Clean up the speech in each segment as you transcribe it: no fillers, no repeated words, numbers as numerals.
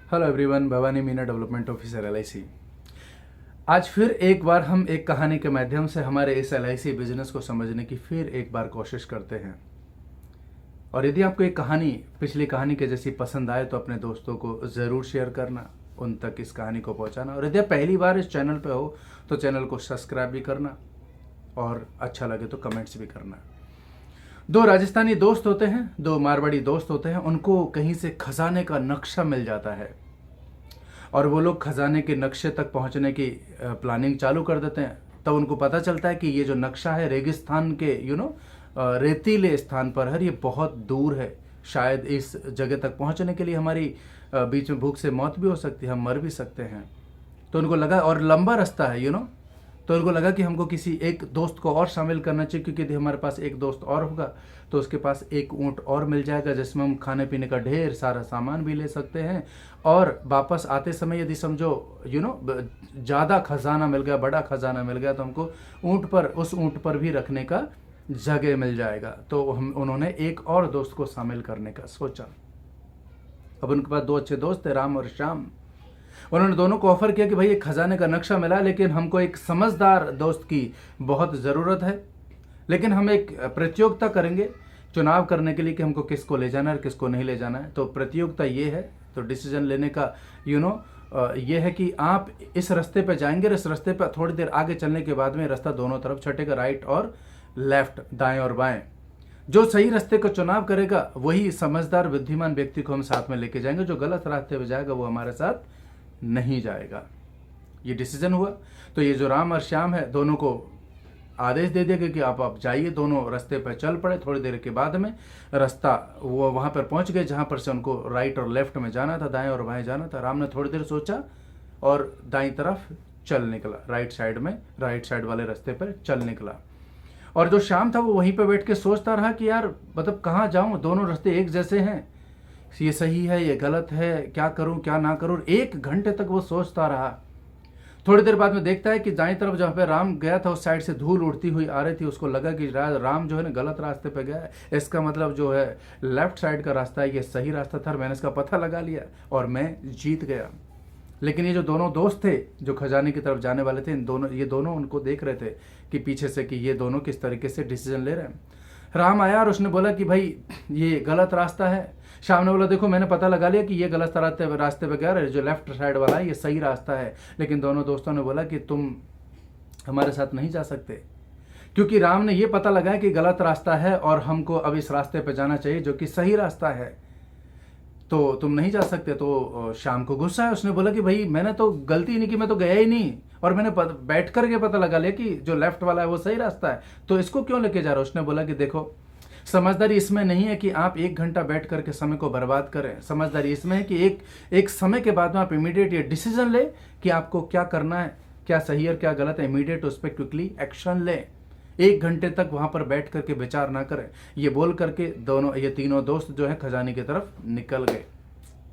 Hello everyone, Bhavani Meena development officer LIC. आज फिर एक बार हम एक कहानी के माध्यम से हमारे इस एलआईसी बिजनेस को समझने की फिर एक बार कोशिश करते हैं। और यदि आपको एक कहानी पिछली कहानी के जैसी पसंद आए तो अपने दोस्तों को ज़रूर शेयर करना, उन तक इस कहानी को पहुंचाना। और यदि आप पहली बार इस चैनल पे हो तो चैनल को सब्सक्राइब भी करना और अच्छा लगे तो कमेंट्स भी करना। दो राजस्थानी दोस्त होते हैं, दो मारवाड़ी दोस्त होते हैं। उनको कहीं से खजाने का नक्शा मिल जाता है और वो लोग खजाने के नक्शे तक पहुंचने की प्लानिंग चालू कर देते हैं। तब उनको पता चलता है कि ये जो नक्शा है रेगिस्तान के रेतीले स्थान पर है, ये बहुत दूर है। शायद इस जगह तक पहुंचने के लिए हमारी बीच में भूख से मौत भी हो सकती है, हम मर भी सकते हैं। तो उनको लगा, और लंबा रास्ता है तो उनको लगा कि हमको किसी एक दोस्त को और शामिल करना चाहिए, क्योंकि यदि हमारे पास एक दोस्त और होगा तो उसके पास एक ऊँट और मिल जाएगा जिसमें हम खाने पीने का ढेर सारा सामान भी ले सकते हैं। और वापस आते समय यदि समझो ज़्यादा खजाना मिल गया, बड़ा खजाना मिल गया, तो हमको उस ऊँट पर भी रखने का जगह मिल जाएगा। तो उन्होंने एक और दोस्त को शामिल करने का सोचा। अब उनके पास दो अच्छे दोस्त थे, राम और श्याम। उन्होंने दोनों को ऑफर किया कि भाई एक खजाने का नक्शा मिला, लेकिन हमको एक समझदार दोस्त की बहुत ज़रूरत है। लेकिन हम एक प्रतियोगिता करेंगे चुनाव करने के लिए कि हमको किसको ले जाना है और किसको नहीं ले जाना है। तो प्रतियोगिता ये है, तो डिसीजन लेने का ये है कि आप इस रास्ते पे जाएंगे, इस रास्ते पे थोड़ी देर आगे चलने के बाद में रास्ता दोनों तरफ छटेगा, राइट और लेफ्ट, दाएं और बाएं। जो सही रास्ते का चुनाव करेगा वही समझदार बुद्धिमान व्यक्ति को हम साथ में लेके जाएंगे। जो गलत रास्ते पे जाएगा वो हमारे साथ नहीं जाएगा। ये डिसीजन हुआ। तो ये जो राम और श्याम है, दोनों को आदेश दे दिया कि आप जाइए। दोनों रास्ते पर चल पड़े। थोड़ी देर के बाद में रास्ता वो वहां पर पहुंच गए जहां पर से उनको राइट और लेफ्ट में जाना था, दाएं और बाएं जाना था। राम ने थोड़ी देर सोचा और दाईं तरफ चल निकला, राइट साइड वाले रास्ते पर चल निकला। और जो श्याम था वो वहीं पर बैठ के सोचता रहा कि यार मतलब कहाँ जाऊं, दोनों रास्ते एक जैसे हैं, ये सही है ये गलत है, क्या करूं क्या ना करूं। 1 घंटे तक वो सोचता रहा। थोड़ी देर बाद में देखता है कि दाईं तरफ जहाँ पे राम गया था उस साइड से धूल उड़ती हुई आ रही थी। उसको लगा कि राम जो है ना गलत रास्ते पे गया है, इसका मतलब जो है लेफ्ट साइड का रास्ता है, ये सही रास्ता था। मैंने इसका पता लगा लिया और मैं जीत गया। लेकिन ये जो दोनों दोस्त थे जो खजाने की तरफ जाने वाले थे, ये दोनों उनको देख रहे थे कि पीछे से कि ये दोनों किस तरीके से डिसीजन ले रहे हैं। राम आया और उसने बोला कि भाई ये गलत रास्ता है। श्याम ने बोला देखो मैंने पता लगा लिया कि ये गलत रास्ते पे गया है, जो लेफ्ट साइड वाला है ये सही रास्ता है। लेकिन दोनों दोस्तों ने बोला कि तुम हमारे साथ नहीं जा सकते, क्योंकि राम ने ये पता लगाया कि गलत रास्ता है और हमको अब इस रास्ते पे जाना चाहिए जो कि सही रास्ता है, तो तुम नहीं जा सकते। तो शाम को गुस्सा है। उसने बोला कि भाई मैंने तो गलती नहीं की, मैं तो गया ही नहीं, और मैंने बैठ करके पता लगा लिया कि जो लेफ्ट वाला है वो सही रास्ता है, तो इसको क्यों लेके जा रहे हो। उसने बोला कि देखो समझदारी इसमें नहीं है कि आप 1 घंटा बैठ करके समय को बर्बाद करें। समझदारी इसमें है कि एक समय के बाद में आप इमीडिएट ये डिसीजन ले कि आपको क्या करना है, क्या सही है और क्या गलत है। इमीडिएट उस पर क्विकली एक्शन लें। 1 घंटे तक वहां पर बैठ करके विचार ना करें। ये बोल करके ये तीनों दोस्त जो है खजाने की तरफ निकल गए।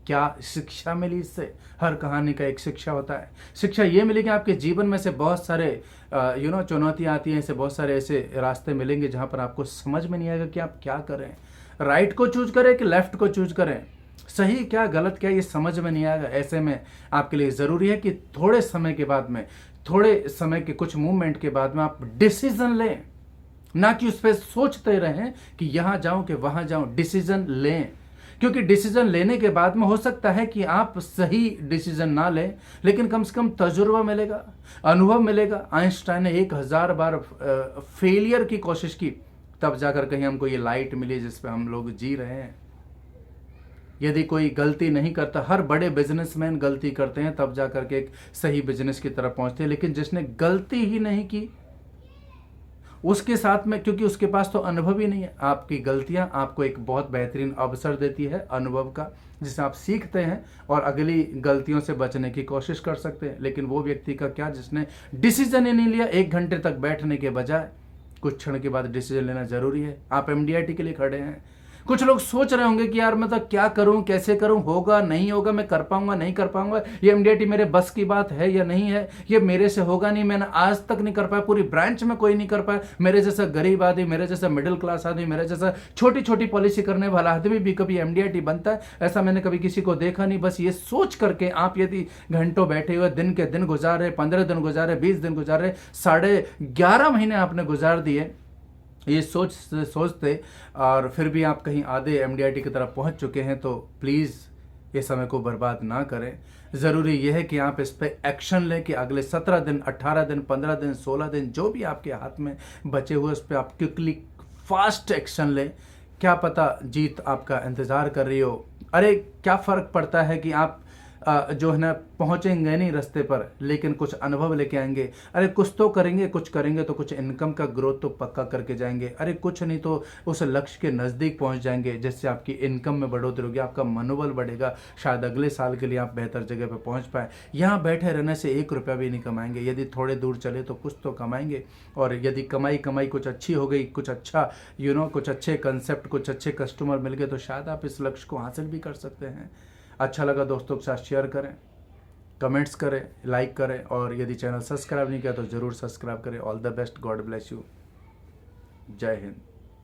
क्या शिक्षा मिली इससे? हर कहानी का एक शिक्षा होता है। शिक्षा ये मिली कि आपके जीवन में से बहुत सारे चुनौतियां आती हैं, ऐसे बहुत सारे ऐसे रास्ते मिलेंगे जहां पर आपको समझ में नहीं आएगा कि आप क्या करें, राइट को चूज करें कि लेफ्ट को चूज करें, सही क्या गलत क्या, ये समझ में नहीं आएगा। ऐसे में आपके लिए ज़रूरी है कि थोड़े समय के कुछ मूवमेंट के बाद में आप डिसीजन लें, ना कि उस पर सोचते रहें कि यहां जाऊं कि वहां जाऊं। डिसीजन लें, क्योंकि डिसीजन लेने के बाद में हो सकता है कि आप सही डिसीजन ना लें, लेकिन कम से कम तजुर्बा मिलेगा, अनुभव मिलेगा। आइंस्टाइन ने 1000 बार फेलियर की कोशिश की, तब जाकर कहीं हमको ये लाइट मिली जिस पे हम लोग जी रहे हैं। यदि कोई गलती नहीं करता, हर बड़े बिजनेसमैन गलती करते हैं तब जाकर के एक सही बिजनेस की तरफ पहुंचते हैं। लेकिन जिसने गलती ही नहीं की उसके साथ में, क्योंकि उसके पास तो अनुभव ही नहीं है, आपकी गलतियां आपको एक बहुत बेहतरीन अवसर देती है अनुभव का, जिससे आप सीखते हैं और अगली गलतियों से बचने की कोशिश कर सकते हैं। लेकिन वो व्यक्ति का क्या जिसने डिसीजन ही नहीं लिया। 1 घंटे तक बैठने के बजाय कुछ क्षण के बाद डिसीजन लेना जरूरी है। आप एमडीआईटी के लिए खड़े हैं, कुछ लोग सोच रहे होंगे कि यार मैं तो क्या करूं, कैसे करूं, होगा नहीं होगा, मैं कर पाऊंगा नहीं कर पाऊंगा, ये एमडीआईटी मेरे बस की बात है या नहीं है, ये मेरे से होगा नहीं, मैंने आज तक नहीं कर पाया, पूरी ब्रांच में कोई नहीं कर पाया, मेरे जैसा गरीब आदमी, मेरे जैसा मिडिल क्लास आदमी, मेरे जैसा छोटी छोटी पॉलिसी करने वाला आदमी भी कभी एमडीआईटी बनता है, ऐसा मैंने कभी किसी को देखा नहीं। बस ये सोच करके आप यदि घंटों बैठे हुए दिन के दिन गुजारे, 15 दिन गुजारे, 20 दिन गुजारे, 11.5 महीने आपने गुजार दिए ये सोचते और फिर भी आप कहीं आधे एमडीआईटी की तरफ पहुंच चुके हैं, तो प्लीज़ ये समय को बर्बाद ना करें। ज़रूरी यह है कि आप इस पर एक्शन लें कि अगले 17 दिन, 18 दिन, 15 दिन, 16 दिन जो भी आपके हाथ में बचे हुए उस पर आप क्विकली फास्ट एक्शन लें। क्या पता जीत आपका इंतज़ार कर रही हो। अरे क्या फ़र्क पड़ता है कि आप जो है ना पहुंचेंगे नहीं रास्ते पर, लेकिन कुछ अनुभव लेके आएंगे। अरे कुछ तो करेंगे, कुछ करेंगे तो कुछ इनकम का ग्रोथ तो पक्का करके जाएंगे। अरे कुछ नहीं तो उस लक्ष्य के नज़दीक पहुंच जाएंगे, जिससे आपकी इनकम में बढ़ोतरी होगी, आपका मनोबल बढ़ेगा, शायद अगले साल के लिए आप बेहतर जगह पर पहुंच पाए। यहाँ बैठे रहने से 1 रुपया भी नहीं कमाएंगे, यदि थोड़े दूर चले तो कुछ तो कमाएंगे। और यदि कमाई कुछ अच्छी हो गई, कुछ अच्छा कुछ अच्छे कंसेप्ट, कुछ अच्छे कस्टमर मिल गए, तो शायद आप इस लक्ष्य को हासिल भी कर सकते हैं। अच्छा लगा दोस्तों के साथ शेयर करें, कमेंट्स करें, लाइक करें, और यदि चैनल सब्सक्राइब नहीं किया तो ज़रूर सब्सक्राइब करें। All the best, God bless you, जय हिंद।